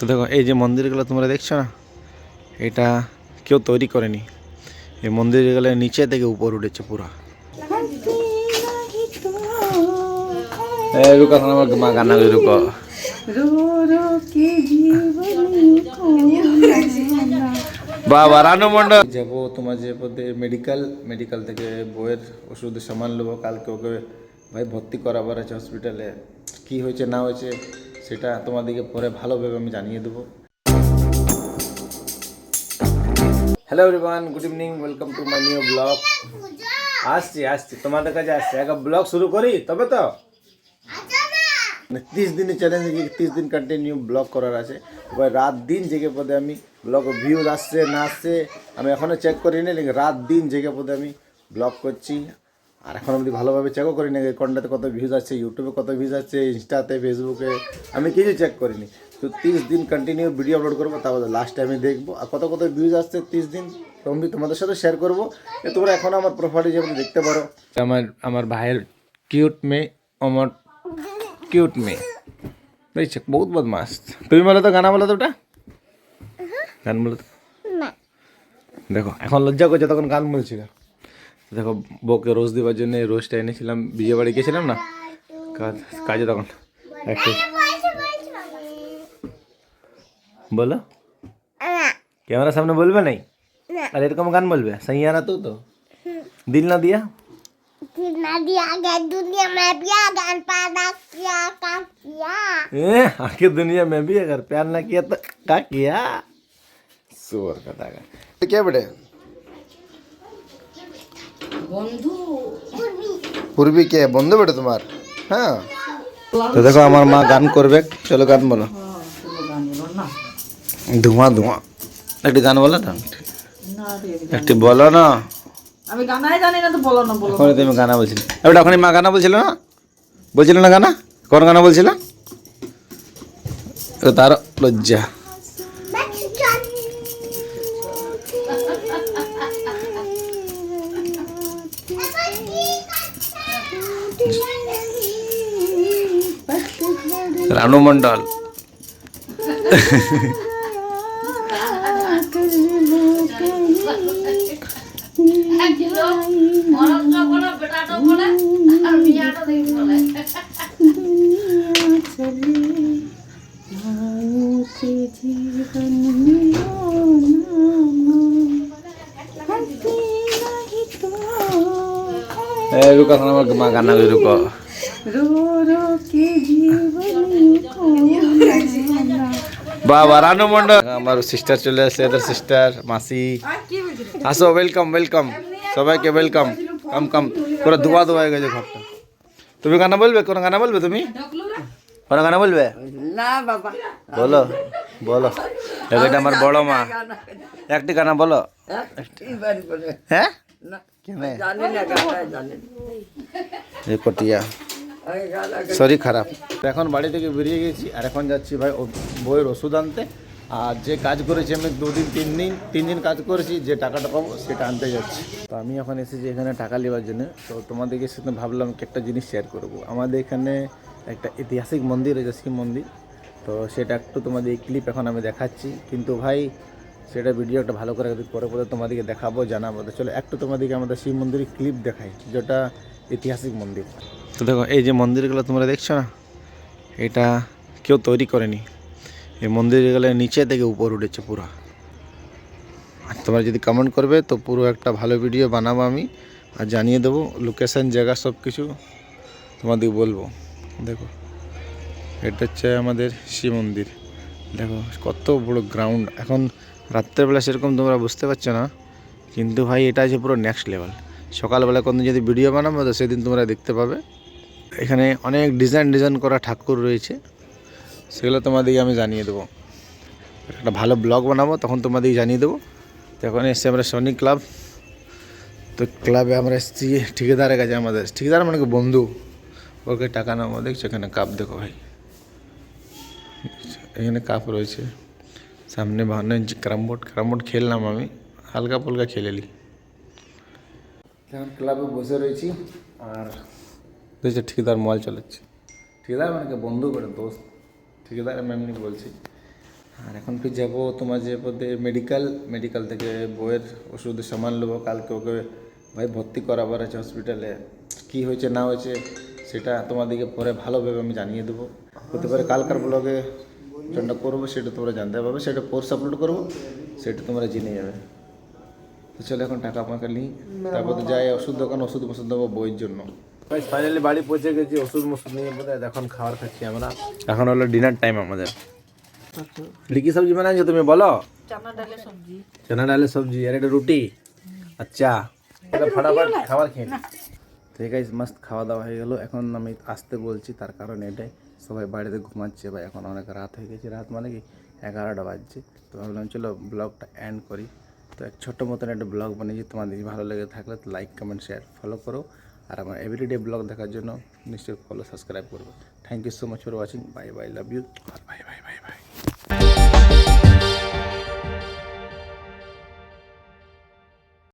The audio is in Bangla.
তো দেখো এই যে মন্দিরগুলো তোমরা দেখছো না, এটা কেউ তৈরি করেনি। এই মন্দিরগুলো নিচে থেকে উপর উঠেছে পুরো। রুকা আমার মা গানা রুকো বাবা রানু মন্ডল যাবো তোমার যে পথে মেডিকেল থেকে বইয়ের ওষুধ সামান নেবো। কালকে ওকে ভাই ভর্তি করাবার আছে হসপিটালে। কি হয়েছে না হয়েছে সেটা তোমাদেরকে পরে ভালোভাবে আমি জানিয়ে দেবো। Hello everyone, good evening, welcome to my new blog. আসছি তোমাদের কাছে আসছি। একটা ব্লগ শুরু করি তবে তো 30 দিনের চ্যালেঞ্জ, 30 দিন কন্টিনিউ ব্লগ করার আছে। এবার রাত দিন জেগে পদে আমি ব্লগ ভিউজ আসছে না আসছে আমি এখনও চেক করিনি, লেকিন রাত দিন জেগে পদে আমি ব্লগ করছি। আর এখন অবধি ভালোভাবে চেকও করিনি কোনটাতে কত ভিউজ আসছে, ইউটিউবে কত ভিউজ আসছে, ইনস্টাতে ফেসবুকে আমি কিছু চেক করিনি। তো 30 দিন কন্টিনিউ ভিডিও আপলোড করবো, তারপর লাস্টে আমি দেখবো আর কত ভিউজ আসছে 30 দিন আমি তোমাদের সাথে শেয়ার করবো। তোমরা এখনও আমার প্রোফাইলে যেমন দেখতে পারো। আমার ভাইয়ের কিউট মেয়ে, আমার কিউট মেয়ে বুঝছো, বহুত বদমাস। তুমি বলো তো, গানা বলো তো, ওটা গান বলো তো। দেখো এখন লজ্জা করছে, তখন গান বলছিল। দেখো বউকে রোজ দেওয়ার জন্য রোজটা এনেছিলাম, বিয়ে বাড়ি গেছিলাম না কাজে, তখন একটু বলো, ক্যামেরার সামনে বলবে নাই আর এরকম গান বলবে। সাইয়ারা তো দিল না দিয়া दुनिया में भी अगर प्यार ना किया तो क्या किया। सुअर का दागा क्या बेटे बंधु पूर्वी के बंधु बेटे तुम्हार। हाँ तो देखो हमार माँ गान करबे। चलो गान बोलो, धुआं धुआं एक गान बोलो ना, एक बोलो ना। আমি গানাই জানি না তো বলো না বলো। ওখানে তুমি গানা বলছিলে, ওটা ওখানে মা গানা বলছিল না, বলছিল না গানা, কোন গানা বলছিল? ও তার লজ্জা। রানু মন্ডল রুকা আমার মা গানা রুকো বাবা রানু মন্ডল। আমার সিস্টার চলে আসছে, এদের সিস্টার মাসি। আসো, ওয়েলকাম ওয়েলকাম, সবাইকে ওয়েলকাম। কম কম পুরো ধোয়া হয়ে গেছে ঘরটা। তুমি গানা বলবে? কোন গানা বলবে তুমি? কোন গানা বলবে? না বাবা বলো বলো। এটা আমার বড় মা, একটি গানা বলো। হ্যাঁ কটিয়া শরীর খারাপ। তো এখন বাড়ি থেকে বেরিয়ে গেছি আর এখন যাচ্ছি ভাই বইয়ের ওষুধ আনতে। আর যে কাজ করেছি আমি 2 দিন 3 দিন কাজ করেছি, যে টাকাটা পাবো সেটা আনতে যাচ্ছি। তো আমি এখন এসেছি এখানে টাকা নেওয়ার জন্য। তো তোমাদেরকে সাথে ভাবলাম কি একটা জিনিস শেয়ার করবো। আমাদের এখানে একটা ঐতিহাসিক মন্দির আছে, শিব মন্দির। তো সেটা একটু তোমাদের এই ক্লিপ এখন আমি দেখাচ্ছি, কিন্তু ভাই সেটা ভিডিও একটা ভালো করে পরে তোমাদেরকে দেখাবো, জানাবো। তো চলো একটু তোমাদেরকে আমাদের শিব মন্দিরের ক্লিপ দেখাই, যেটা ঐতিহাসিক মন্দির। তো দেখো এই যে মন্দিরগুলো তোমরা দেখছো না, এটা কেউ তৈরি করেনি। এই মন্দিরগুলো নিচে থেকে উপর উঠেছে পুরো। আর তোমরা যদি কমেন্ট করবে তো পুরো একটা ভালো ভিডিও বানাবো আমি, আর জানিয়ে দেবো লোকেশান, জায়গা সব কিছু তোমাদেরকে বলবো। দেখো এটা হচ্ছে আমাদের শিব মন্দির। দেখো কত বড় গ্রাউন্ড। এখন রাত্রেবেলা সেরকম তোমরা বুঝতে পারছো না, কিন্তু ভাই এটা আছে পুরো নেক্সট লেভেল। সকালবেলা কোনদিন যদি ভিডিও বানাবো তো সেদিন তোমরা দেখতে পাবে। এখানে অনেক ডিজাইন করা ঠাকুর রয়েছে, সেগুলো তোমাদেরকে আমি জানিয়ে দেবো। একটা ভালো ব্লগ বানাবো তখন তোমাদেরকে জানিয়ে দেবো। তো এখন এসছি আমরা সৈনিক ক্লাব। তো ক্লাবে আমরা এসেছি ঠিকাদারের কাছে। আমাদের ঠিকাদার মানে কি বন্ধু, ওকে টাকা নেবো। দেখছো এখানে কাপ, দেখো ভাই এখানে কাপ রয়েছে। সামনে ভাবনা ক্যারাম বোর্ড খেললাম আমি, হালকা ফুলকা খেলে নিই। এখন ক্লাবে বসে রয়েছি আর দেখছি ঠিকাদার মোবাইল চালাচ্ছে। ঠিকাদার মানে কি বন্ধু করে দোস্ত, ঠিকাদার আমি এমনি বলছি। আর এখন ফির যাবো তোমার যে পথে মেডিকেল থেকে বইয়ের ওষুধের সামান নেবো। কালকে ওকে ভাই ভর্তি করাবার আছে হসপিটালে। কী হয়েছে না হয়েছে সেটা তোমাদেরকে পরে ভালোভাবে আমি জানিয়ে দেবো। হতে পারে কালকার ব্লগে যেটা করবো সেটা তোমরা জানতে পারবে, সেটা পোস্ট আপলোড করবো, সেটা তোমরা জেনে যাবে। তো চলো এখন টাকা আমাকে নিই, তারপর তো যাই ওষুধ দোকান, ওষুধ দেবো বইয়ের জন্য। ফাইনালি বাড়ি পৌঁছে গেছি, ওষুধ নিয়ে বোধহয় এখন খাবার খাচ্ছি আমরা। এখন হলো ডিনার টাইম আমাদের। কি সবজি বানাইছো তুমি বলো? চানা ডালের সবজি আর একটা রুটি। আচ্ছা ফটাফট খাবার খেয়ে নি। ঠিক আছে, মস্ত খাওয়া দাওয়া হয়ে গেল। এখন আমি আসতে বলছি, তার কারণ এটাই সবাই বাড়িতে ঘুমাচ্ছে ভাই, এখন অনেক রাত হয়ে গেছে। রাত মানে কি 11টা বাজছে। তো ভাবলাম চলো ব্লগটা এন্ড করি। তো এক ছোট্ট মতন একটা ব্লগ বানিয়েছি, তোমাদের ভালো লেগে থাকলে লাইক কমেন্ট শেয়ার ফলো করো। আর আমার এভরিডে ব্লগ দেখার জন্য নিশ্চয়ই ফলো সাবস্ক্রাইব করবে। Thank you so much for watching. Bye bye, love you, bye bye bye by.